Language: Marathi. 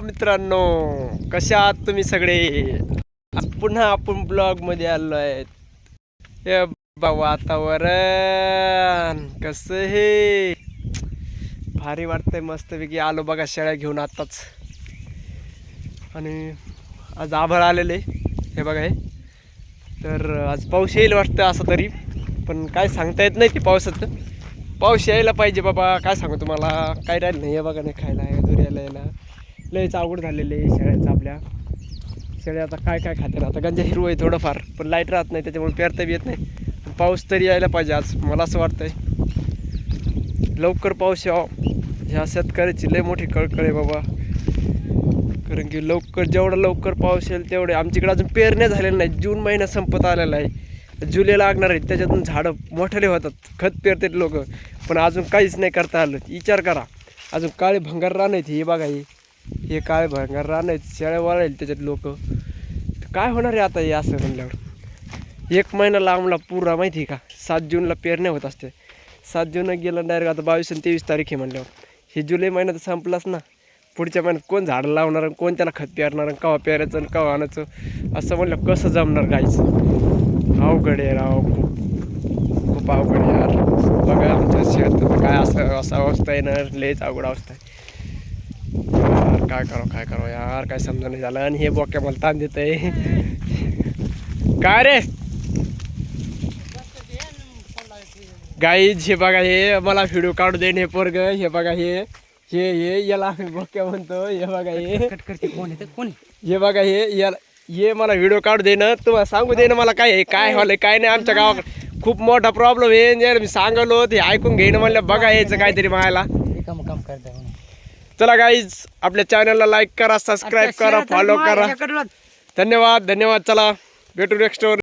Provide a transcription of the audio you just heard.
मित्रांनो, कशा आहात तुम्ही सगळे? आज पुन्हा आपण ब्लॉग मध्ये आलो आहे. हे वातावरण कसं हे भारी वाटतंय, मस्तपैकी आलो बघा शेळ्या घेऊन आताच. आणि आज आभाळ आलेले हे बघा हे. तर आज पाऊस येईल वाटतं असं तरी, पण काय सांगता येत नाही ते पावसाचं. पाऊस यायला पाहिजे बाबा, काय सांगू तुम्हाला. काय राहिलं नाही हे बघा, नाही खायला दुर्याला यायला लयच अवघड झालेले शेळ्यांचं. आपल्या शेळ्या आता काय काय खाते ना, आता गंजा हिरवं आहे थोडंफार, पण लाईट राहत नाही त्याच्यामुळे पेरता बी येत नाही. पाऊस तरी यायला पाहिजे आज, मला असं वाटतंय. लवकर पाऊस यावा ह्या शेतकऱ्याची लय मोठी कळकळ आहे बाबा. कारण की जेवढा लवकर पाऊस येईल तेवढे. आमच्याकडे अजून पेरण्या झालेल्या नाही, जून महिना संपत आलेला आहे, जुलै लागणार आहे. त्याच्यातून झाडं मोठे होतात, खत पेरतात लोक, पण अजून काहीच नाही करता आलं. विचार करा, अजून काळे भंगार रान आहेत हे बघा, हे काळे भंगार रान आहेत, शेळ्या वाळायला त्याच्यात लोक. काय होणार आहे आता हे असं म्हणल्यावर? 1 महिना लांबला पुरा, माहिती आहे का? 7 जूनला पेरण्या होत असते. 7 जून गेलं डायरेक्ट, आता 22 आणि 23 तारीख आहे म्हणल्यावर हे जुलै महिना तर संपलाच ना. पुढच्या महिन्यात कोण झाडं लावणार आणि कोण त्याला खत पेरणार आणि केव्हा पेरायचं आणि केव्हा आणायचं असं म्हणलं कसं जमणार? काहीच अवघड आहे राव, खूप अवघड आहे यार. बघा आमच्या शेतात काय असं अवस्था आहे ना, लयच अवघड अवस्था आहे यार. काय करावं यार, काय समजा नाही झालं. आणि हे बोक्या मला ताण देत आहे काय रे गाईज. हे बघा, हे मला व्हिडिओ काढू देईन हे पोरग. हे बघा, हे याला आम्ही बोक्या म्हणतो. हे बघा, हे बघा, हे मला व्हिडिओ काढू दे ना, तुम्हाला सांगू दे ना मला काय व्हायला काय नाही. आमच्या गावाकडे खूप मोठा प्रॉब्लेम आहे, मी सांगलो ते ऐकून घेईन म्हणलं. बघा यायचं काहीतरी मायला. चला गाईज, आपल्या चॅनलला लाईक करा, सबस्क्राईब करा, फॉलो करा. धन्यवाद. चला भेटू नेक्स्ट वर.